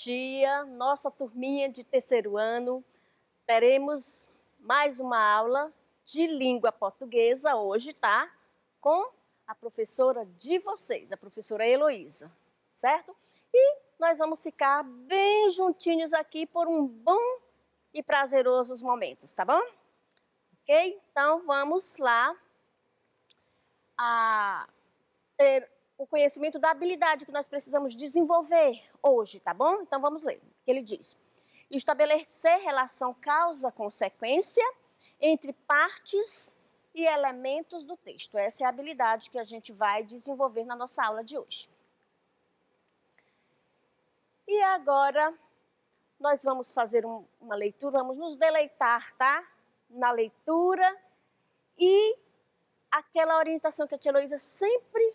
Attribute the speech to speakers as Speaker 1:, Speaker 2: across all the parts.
Speaker 1: dia, nossa turminha de terceiro ano. Teremos mais uma aula de língua portuguesa hoje, tá? Com a professora de vocês, a professora Heloísa, certo? E nós vamos ficar bem juntinhos aqui por um bom e prazerosos momentos, tá bom? Ok? Então vamos lá a ter o conhecimento da habilidade que nós precisamos desenvolver hoje, tá bom? Então vamos ler o que ele diz. Estabelecer relação causa-consequência entre partes e elementos do texto. Essa é a habilidade que a gente vai desenvolver na nossa aula de hoje. E agora nós vamos fazer uma leitura, vamos nos deleitar, tá? Na leitura e aquela orientação que a tia Heloísa sempre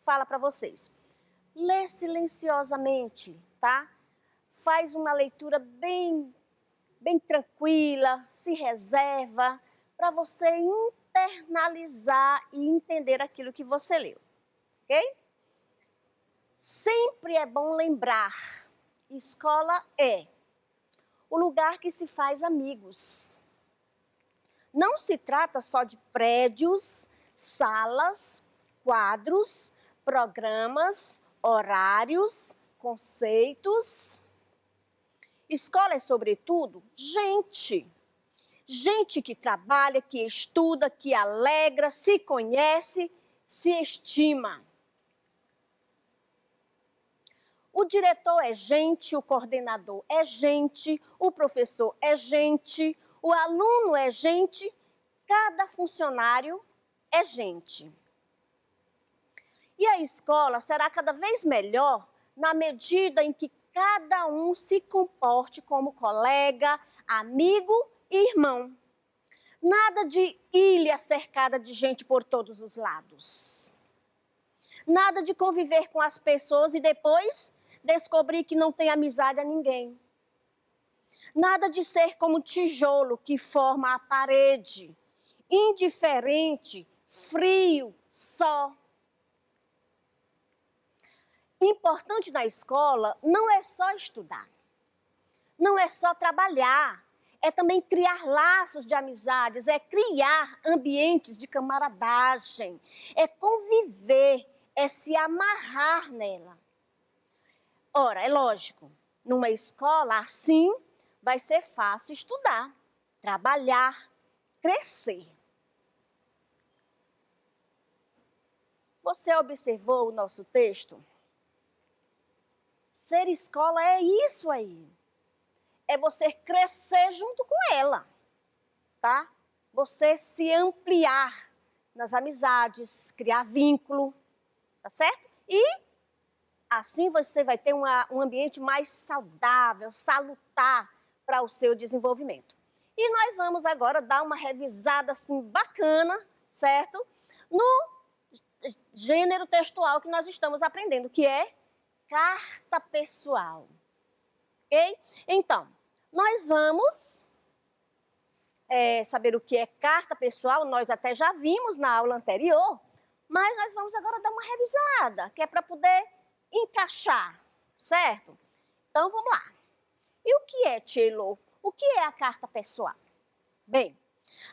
Speaker 1: fala para vocês. Lê silenciosamente, tá? Faz uma leitura bem tranquila, se reserva, para você internalizar e entender aquilo que você leu, ok? Sempre é bom lembrar, escola é o lugar que se faz amigos. Não se trata só de prédios, salas, quadros, programas, horários, conceitos. Escola é, sobretudo, gente. Gente que trabalha, que estuda, que alegra, se conhece, se estima. O diretor é gente, o coordenador é gente, o professor é gente, o aluno é gente, cada funcionário é gente. E a escola será cada vez melhor na medida em que cada um se comporte como colega, amigo e irmão. Nada de ilha cercada de gente por todos os lados. Nada de conviver com as pessoas e depois descobrir que não tem amizade a ninguém. Nada de ser como tijolo que forma a parede, indiferente, frio, só. Importante na escola não é só estudar, não é só trabalhar, é também criar laços de amizades, é criar ambientes de camaradagem, é conviver, é se amarrar nela. Ora, é lógico, numa escola assim vai ser fácil estudar, trabalhar, crescer. Você observou o nosso texto? Ser escola é isso aí. É você crescer junto com ela, tá? Você se ampliar nas amizades, criar vínculo, tá certo? E assim você vai ter um ambiente mais saudável, salutar para o seu desenvolvimento. E nós vamos agora dar uma revisada assim bacana, certo? No gênero textual que nós estamos aprendendo, que é carta pessoal, ok? Então, nós vamos saber o que é carta pessoal, nós até já vimos na aula anterior, mas nós vamos agora dar uma revisada, que é para poder encaixar, certo? Então, vamos lá. E o que é, tia Elô? O que é a carta pessoal? Bem,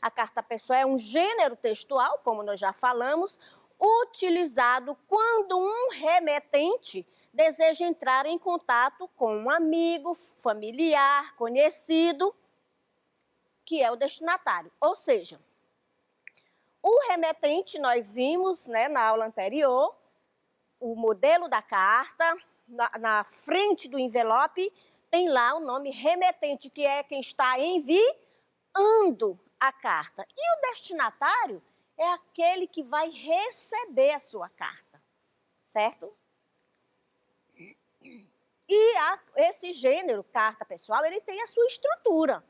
Speaker 1: a carta pessoal é um gênero textual, como nós já falamos, utilizado quando um remetente deseja entrar em contato com um amigo, familiar, conhecido, que é o destinatário. Ou seja, o remetente, nós vimos, né, na aula anterior, o modelo da carta, na frente do envelope, tem lá o nome remetente, que é quem está enviando a carta. E o destinatário é aquele que vai receber a sua carta, certo? E esse gênero, carta pessoal, ele tem a sua estrutura,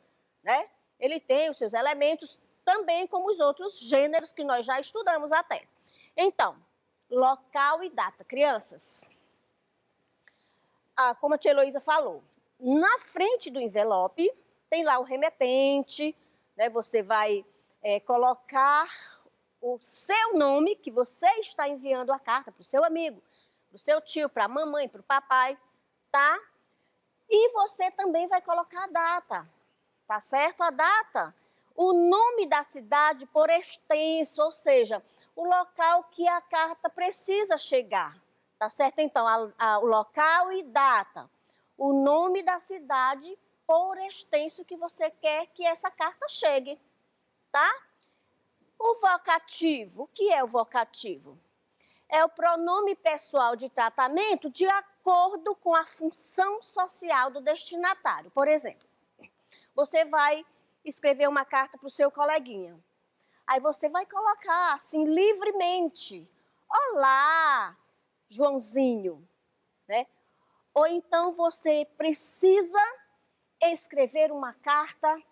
Speaker 1: né? Ele tem os seus elementos, também como os outros gêneros que nós já estudamos até. Então, local e data. Crianças, como a tia Heloísa falou, na frente do envelope tem lá o remetente, né? Você vai colocar o seu nome, que você está enviando a carta para o seu amigo, para o seu tio, para a mamãe, para o papai, tá? E você também vai colocar a data, tá certo? A data, o nome da cidade por extenso, ou seja, o local que a carta precisa chegar, tá certo? Então, o local e data, o nome da cidade por extenso que você quer que essa carta chegue, tá? O vocativo, o que é o vocativo? É o pronome pessoal de tratamento de acordo com a função social do destinatário. Por exemplo, você vai escrever uma carta para o seu coleguinha. Aí você vai colocar assim livremente: olá, Joãozinho, né? Ou então você precisa escrever uma carta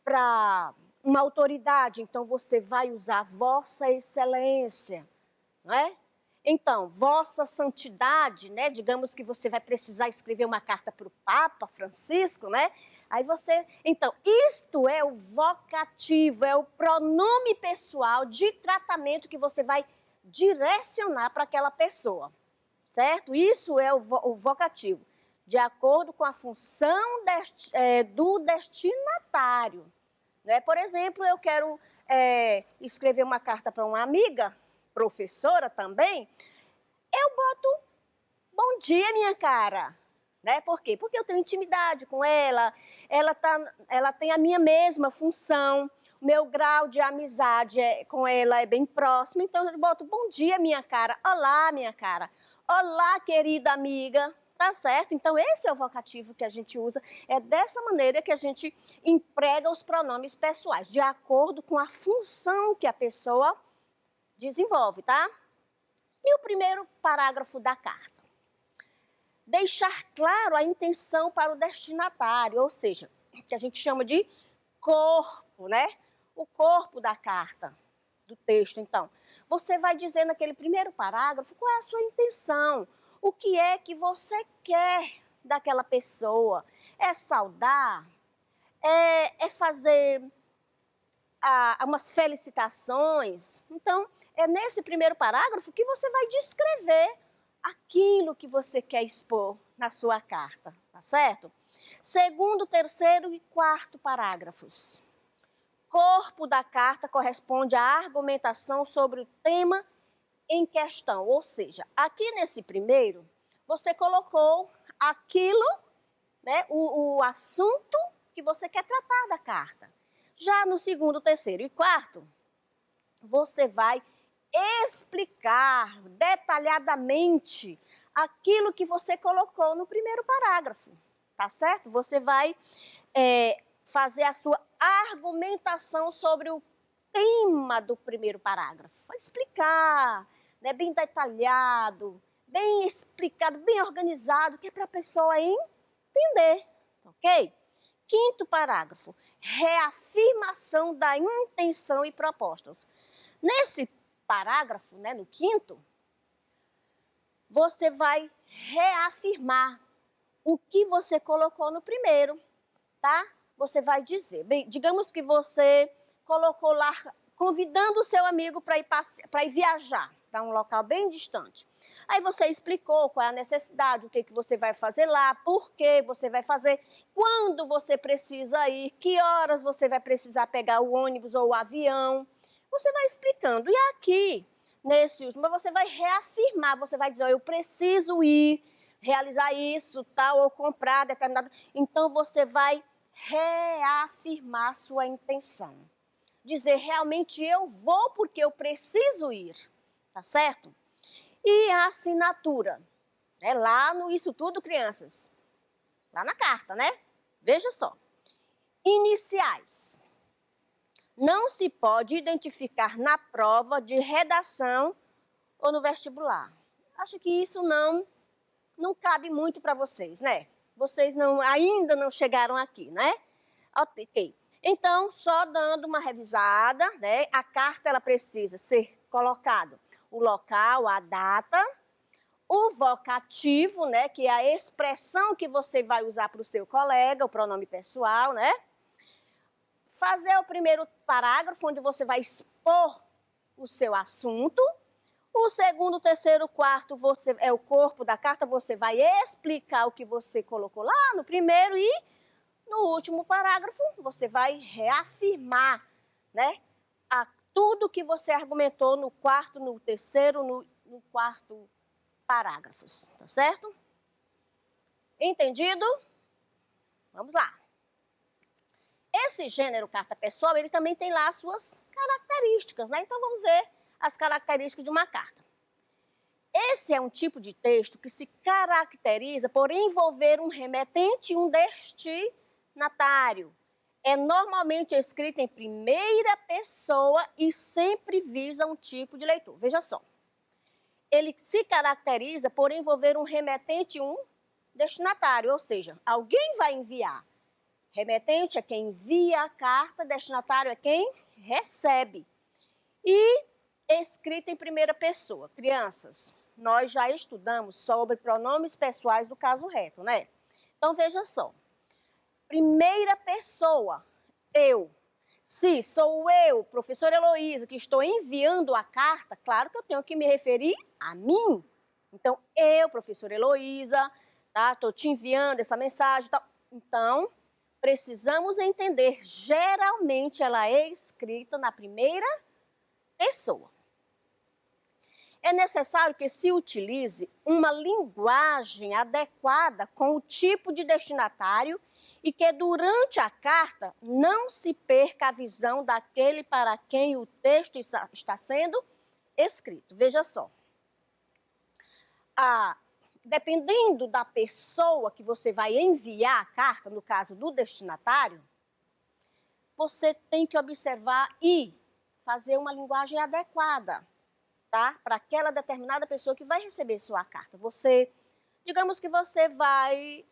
Speaker 1: para uma autoridade, então você vai usar Vossa Excelência, não é? Então, Vossa Santidade, né? Digamos que você vai precisar escrever uma carta para o Papa Francisco, né? Aí você... Então, isto é o vocativo, é o pronome pessoal de tratamento que você vai direcionar para aquela pessoa, certo? Isso é o vocativo, de acordo com a função do destinatário, né? Por exemplo, eu quero escrever uma carta para uma amiga, professora também, eu boto bom dia, minha cara. Né? Por quê? Porque eu tenho intimidade com ela tem a minha mesma função, o meu grau de amizade com ela é bem próximo, então eu boto bom dia, minha cara, olá, minha cara, olá, querida amiga, tá certo? Então esse é o vocativo que a gente usa, é dessa maneira que a gente emprega os pronomes pessoais, de acordo com a função que a pessoa desenvolve, tá? E o primeiro parágrafo da carta? Deixar claro a intenção para o destinatário, ou seja, que a gente chama de corpo, né? O corpo da carta, do texto, então. Você vai dizer naquele primeiro parágrafo qual é a sua intenção, o que é que você quer daquela pessoa. É saudar? É fazer umas felicitações? Então, é nesse primeiro parágrafo que você vai descrever aquilo que você quer expor na sua carta, tá certo? Segundo, terceiro e quarto parágrafos. Corpo da carta corresponde à argumentação sobre o tema em questão, ou seja, aqui nesse primeiro, você colocou aquilo, né, o assunto que você quer tratar da carta. Já no segundo, terceiro e quarto, você vai explicar detalhadamente aquilo que você colocou no primeiro parágrafo, tá certo? Você vai fazer a sua argumentação sobre o tema do primeiro parágrafo. Vai explicar, né, bem detalhado, bem explicado, bem organizado, que é para a pessoa entender, ok? Quinto parágrafo, reafirmação da intenção e propostas. Nesse parágrafo, né, no quinto, você vai reafirmar o que você colocou no primeiro, tá? Você vai dizer, bem, digamos que você colocou lá, convidando o seu amigo para ir viajar para um local bem distante. Aí você explicou qual é a necessidade, o que você vai fazer lá, por que você vai fazer, quando você precisa ir, que horas você vai precisar pegar o ônibus ou o avião. Você vai explicando. E aqui, nesse último, você vai reafirmar, você vai dizer, oh, eu preciso ir, realizar isso, tal, ou comprar determinado. Então, você vai reafirmar sua intenção. Dizer, realmente, eu vou porque eu preciso ir, tá certo? E a assinatura, né? Lá no Isso Tudo, crianças, lá na carta, né? Veja só. Iniciais. Não se pode identificar na prova de redação ou no vestibular. Acho que isso não cabe muito para vocês, né? Vocês ainda não chegaram aqui, né? Ok. Então, só dando uma revisada, né? A carta ela precisa ser colocado o local, a data, o vocativo, né? Que é a expressão que você vai usar para o seu colega, o pronome pessoal, né? Fazer o primeiro parágrafo, onde você vai expor o seu assunto, O segundo, terceiro, quarto, você é o corpo da carta, você vai explicar o que você colocou lá no primeiro e no último parágrafo você vai reafirmar, né, tudo que você argumentou no quarto, no terceiro, no quarto parágrafos, tá certo? Entendido? Vamos lá. Esse gênero carta pessoal, ele também tem lá as suas características, né? Então vamos ver as características de uma carta. Esse é um tipo de texto que se caracteriza por envolver um remetente e um destinatário. É normalmente escrito em primeira pessoa e sempre visa um tipo de leitor. Veja só. Ele se caracteriza por envolver um remetente e um destinatário, ou seja, alguém vai enviar. Remetente é quem envia a carta, destinatário é quem recebe. E escrita em primeira pessoa. Crianças, nós já estudamos sobre pronomes pessoais do caso reto, né? Então, veja só. Primeira pessoa, eu. Se sou eu, professora Heloísa, que estou enviando a carta, claro que eu tenho que me referir a mim. Então, eu, professora Heloísa, tá? Estou te enviando essa mensagem. Tá? Então, precisamos entender, geralmente ela é escrita na primeira pessoa. É necessário que se utilize uma linguagem adequada com o tipo de destinatário e que durante a carta não se perca a visão daquele para quem o texto está sendo escrito. Veja só. Dependendo da pessoa que você vai enviar a carta, no caso do destinatário, você tem que observar e fazer uma linguagem adequada, tá? Para aquela determinada pessoa que vai receber sua carta. Digamos que você vai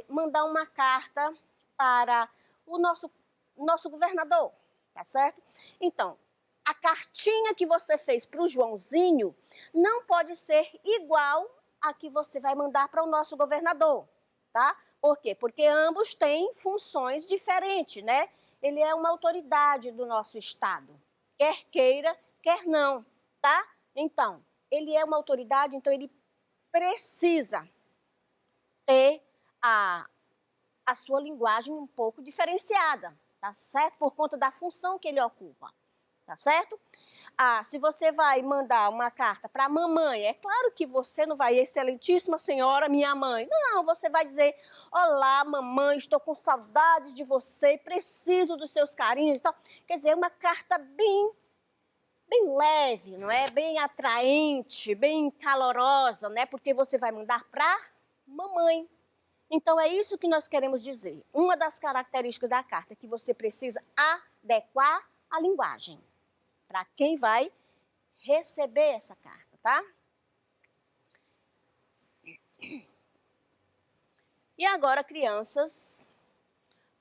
Speaker 1: mandar uma carta para o nosso governador, tá certo? Então, a cartinha que você fez para o Joãozinho não pode ser igual a que você vai mandar para o nosso governador, tá? Por quê? Porque ambos têm funções diferentes, né? Ele é uma autoridade do nosso estado, quer queira, quer não, tá? Então, ele é uma autoridade, então ele precisa ter a sua linguagem um pouco diferenciada, tá certo? Por conta da função que ele ocupa, tá certo? Se você vai mandar uma carta para a mamãe, é claro que você não vai, excelentíssima senhora, minha mãe. Não, você vai dizer, olá, mamãe, estou com saudade de você, preciso dos seus carinhos e tal. Quer dizer, é uma carta bem leve, não é? Bem atraente, bem calorosa, né? Porque você vai mandar para mamãe. Então, é isso que nós queremos dizer. Uma das características da carta é que você precisa adequar a linguagem para quem vai receber essa carta, tá? E agora, crianças,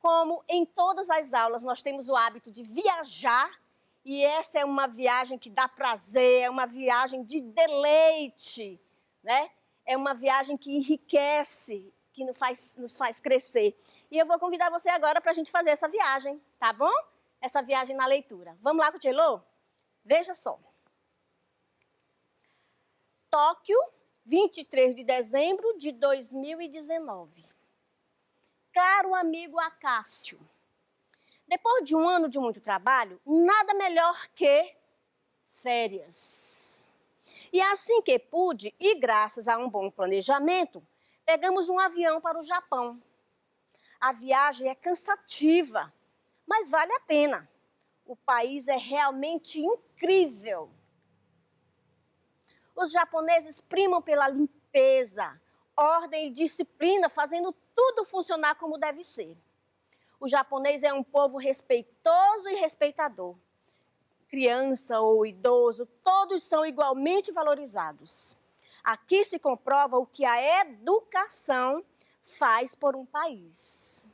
Speaker 1: como em todas as aulas nós temos o hábito de viajar, e essa é uma viagem que dá prazer, é uma viagem de deleite, né? É uma viagem que enriquece, que nos faz crescer. E eu vou convidar você agora para a gente fazer essa viagem, tá bom? Essa viagem na leitura. Vamos lá com o Tchelo? Veja só. Tóquio, 23 de dezembro de 2019. Caro amigo Acácio, depois de um ano de muito trabalho, nada melhor que férias. E assim que pude, e graças a um bom planejamento, pegamos um avião para o Japão. A viagem é cansativa, mas vale a pena. O país é realmente incrível. Os japoneses primam pela limpeza, ordem e disciplina, fazendo tudo funcionar como deve ser. O japonês é um povo respeitoso e respeitador. Criança ou idoso, todos são igualmente valorizados. Aqui se comprova o que a educação faz por um país.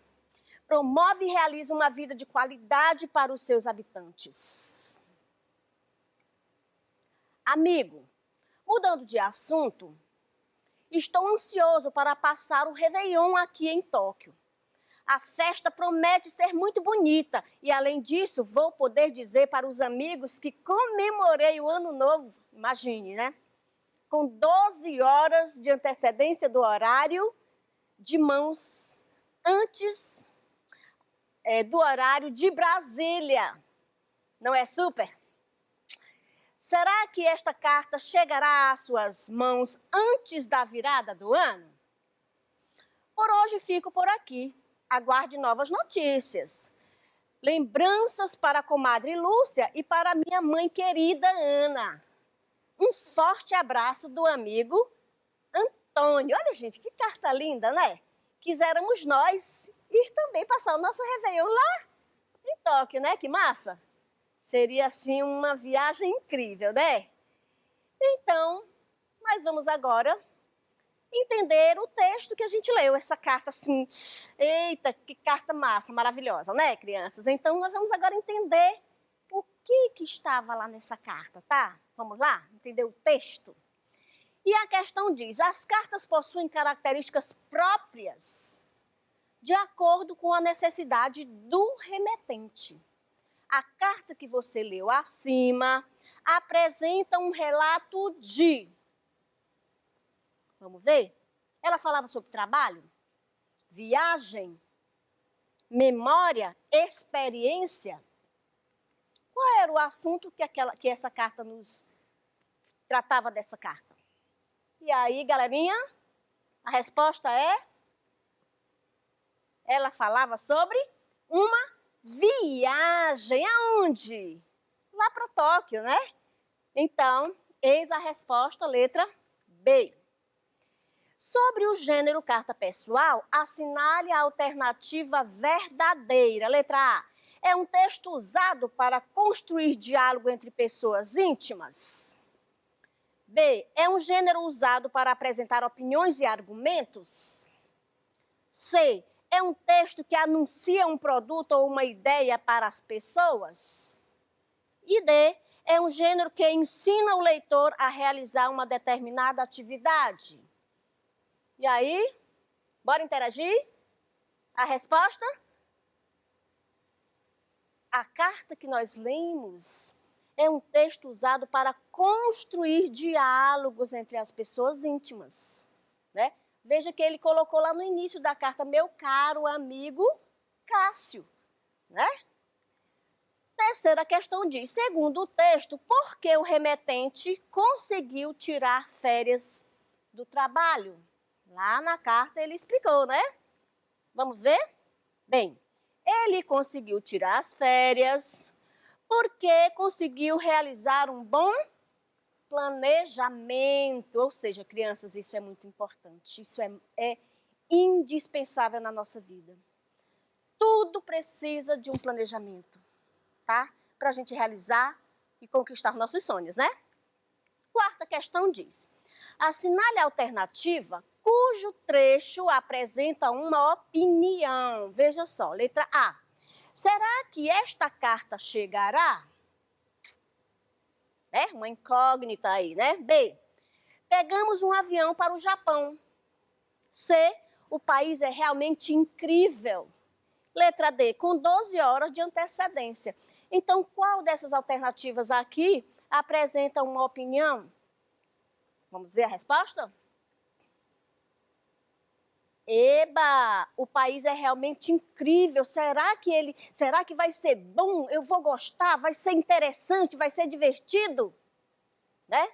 Speaker 1: Promove e realiza uma vida de qualidade para os seus habitantes. Amigo, mudando de assunto, estou ansioso para passar o Réveillon aqui em Tóquio. A festa promete ser muito bonita e, além disso, vou poder dizer para os amigos que comemorei o Ano Novo, imagine, né? Com 12 horas de antecedência do horário de mãos antes do horário de Brasília. Não é super? Será que esta carta chegará às suas mãos antes da virada do ano? Por hoje fico por aqui. Aguarde novas notícias. Lembranças para a comadre Lúcia e para minha mãe querida Ana. Um forte abraço do amigo Antônio. Olha, gente, que carta linda, né? Quiséramos nós ir também passar o nosso Réveillon lá em Tóquio, né? Que massa! Seria, assim, uma viagem incrível, né? Então, nós vamos agora entender o texto que a gente leu, essa carta assim, eita, que carta massa, maravilhosa, né, crianças? Então, nós vamos agora entender o que estava lá nessa carta, tá? Vamos lá? Entender o texto? E a questão diz, as cartas possuem características próprias de acordo com a necessidade do remetente. A carta que você leu acima apresenta um relato de... Vamos ver? Ela falava sobre trabalho, viagem, memória, experiência. Qual era o assunto que essa carta nos tratava dessa carta? E aí, galerinha, a resposta é... Ela falava sobre uma viagem. Aonde? Lá para Tóquio, né? Então, eis a resposta, letra B. Sobre o gênero carta pessoal, assinale a alternativa verdadeira. Letra A. É um texto usado para construir diálogo entre pessoas íntimas. B. É um gênero usado para apresentar opiniões e argumentos. C. É um texto que anuncia um produto ou uma ideia para as pessoas. E D. É um gênero que ensina o leitor a realizar uma determinada atividade. E aí, bora interagir? A resposta? A carta que nós lemos é um texto usado para construir diálogos entre as pessoas íntimas, né? Veja que ele colocou lá no início da carta, meu caro amigo Cássio, né? Terceira questão diz, segundo o texto, por que o remetente conseguiu tirar férias do trabalho? Lá na carta ele explicou, né? Vamos ver? Bem, ele conseguiu tirar as férias porque conseguiu realizar um bom planejamento. Ou seja, crianças, isso é muito importante, isso é indispensável na nossa vida. Tudo precisa de um planejamento, tá? Para a gente realizar e conquistar nossos sonhos, né? Quarta questão diz, assinale a alternativa cujo trecho apresenta uma opinião. Veja só, letra A. Será que esta carta chegará? É uma incógnita aí, né? B. Pegamos um avião para o Japão. C. O país é realmente incrível. Letra D. Com 12 horas de antecedência. Então, qual dessas alternativas aqui apresenta uma opinião? Vamos ver a resposta? Eba, o país é realmente incrível. Será que vai ser bom? Eu vou gostar? Vai ser interessante? Vai ser divertido? Né?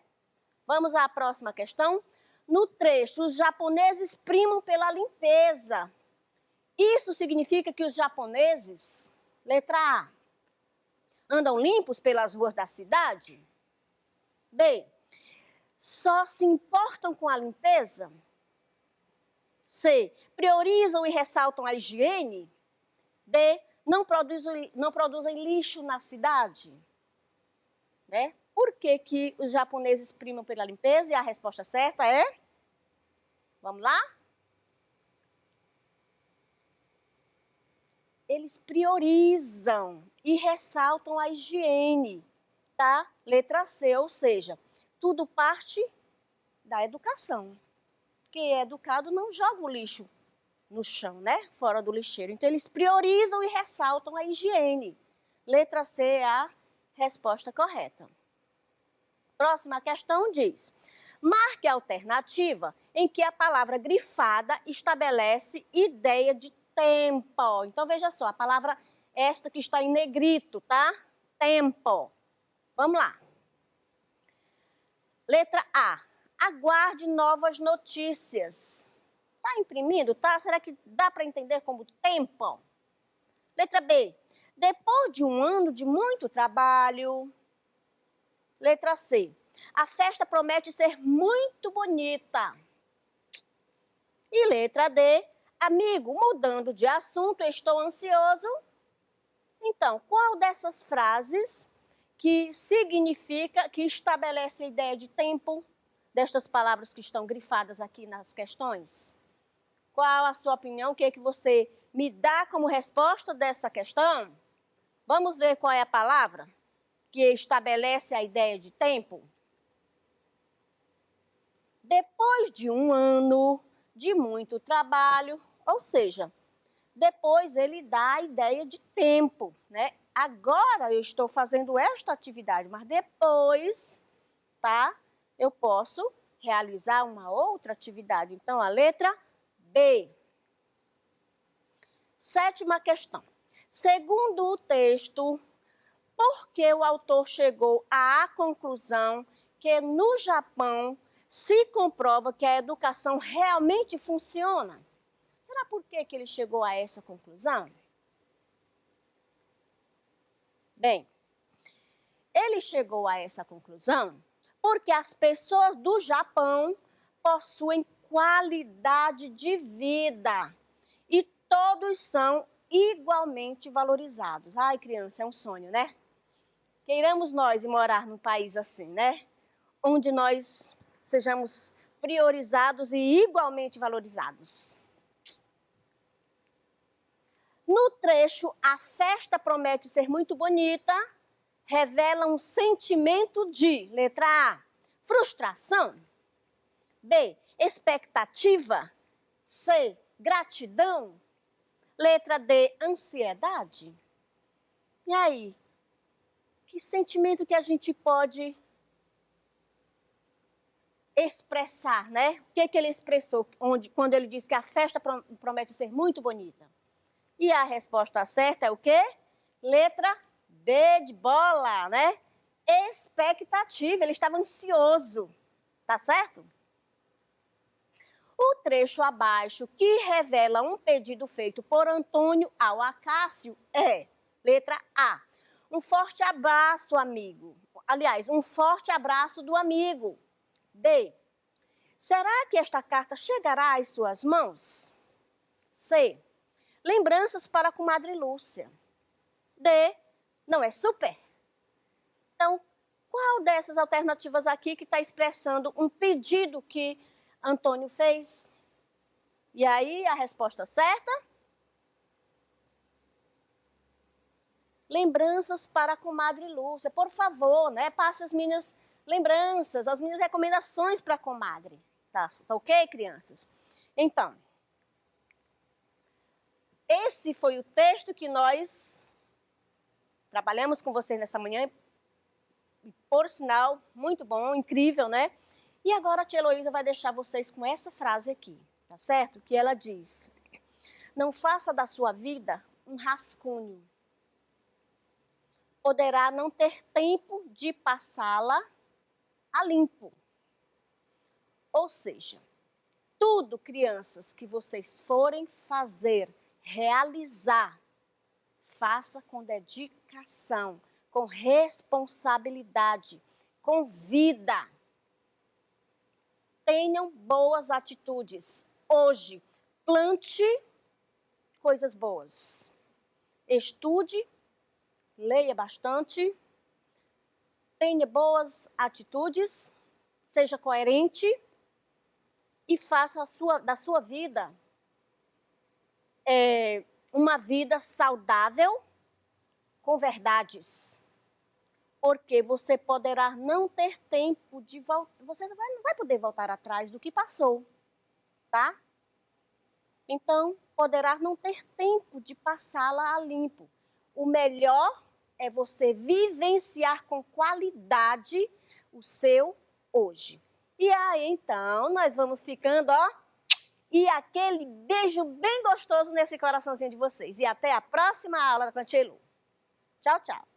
Speaker 1: Vamos à próxima questão. No trecho, os japoneses primam pela limpeza. Isso significa que os japoneses, letra A, andam limpos pelas ruas da cidade? B, só se importam com a limpeza? C, priorizam e ressaltam a higiene? D, não produzem lixo na cidade? Né? Por que os japoneses primam pela limpeza? E a resposta certa é... Vamos lá? Eles priorizam e ressaltam a higiene, tá? Letra C, ou seja, tudo parte da educação. Quem é educado não joga o lixo no chão, né? Fora do lixeiro. Então, eles priorizam e ressaltam a higiene. Letra C é a resposta correta. Próxima questão diz: marque a alternativa em que a palavra grifada estabelece ideia de tempo. Então, veja só, a palavra esta que está em negrito, tá? Tempo. Vamos lá. Letra A. Aguarde novas notícias. Tá imprimindo, tá? Será que dá para entender como tempo? Letra B. Depois de um ano de muito trabalho. Letra C. A festa promete ser muito bonita. E letra D. Amigo, mudando de assunto, estou ansioso. Então, qual dessas frases que significa, que estabelece a ideia de tempo, destas palavras que estão grifadas aqui nas questões? Qual a sua opinião? O que é que você me dá como resposta dessa questão? Vamos ver qual é a palavra que estabelece a ideia de tempo? Depois de um ano de muito trabalho, ou seja, depois ele dá a ideia de tempo, né? Agora eu estou fazendo esta atividade, mas depois, tá? Eu posso realizar uma outra atividade. Então, a letra B. Sétima questão. Segundo o texto, por que o autor chegou à conclusão que no Japão se comprova que a educação realmente funciona? Será por que ele chegou a essa conclusão? Bem, ele chegou a essa conclusão porque as pessoas do Japão possuem qualidade de vida e todos são igualmente valorizados. Ai, criança, é um sonho, né? Queiramos nós ir morar num país assim, né? Onde nós sejamos priorizados e igualmente valorizados. No trecho, a festa promete ser muito bonita, revela um sentimento de, letra A, frustração, B, expectativa, C, gratidão, letra D, ansiedade. E aí, que sentimento que a gente pode expressar, né? O que ele expressou quando ele disse que a festa promete ser muito bonita? E a resposta certa é o quê? Letra B de bola, né? Expectativa, ele estava ansioso, tá certo? O trecho abaixo, que revela um pedido feito por Antônio ao Acácio, é, letra A, um forte abraço, amigo. Aliás, um forte abraço do amigo. B, será que esta carta chegará às suas mãos? C, lembranças para a comadre Lúcia. D, não é super? Então, qual dessas alternativas aqui que está expressando um pedido que Antônio fez? E aí, a resposta certa? Lembranças para a comadre Lúcia. Por favor, né? Passe as minhas lembranças, as minhas recomendações para a comadre. Tá ok, crianças? Então, esse foi o texto que nós trabalhamos com vocês nessa manhã. E, por sinal, muito bom, incrível, né? E agora a tia Heloísa vai deixar vocês com essa frase aqui, tá certo? Que ela diz: não faça da sua vida um rascunho. Poderá não ter tempo de passá-la a limpo. Ou seja, tudo, crianças, que vocês forem fazer, realizar, faça com dedicação, com responsabilidade, com vida. Tenham boas atitudes. Hoje, plante coisas boas. Estude, leia bastante, tenha boas atitudes, seja coerente e faça da sua vida uma vida saudável com verdades. Porque você poderá não ter tempo de voltar, você não vai poder voltar atrás do que passou, tá? Então, poderá não ter tempo de passá-la a limpo. O melhor é você vivenciar com qualidade o seu hoje. E aí, então, nós vamos ficando, ó, e aquele beijo bem gostoso nesse coraçãozinho de vocês. E até a próxima aula da Cantielu. Tchau, tchau.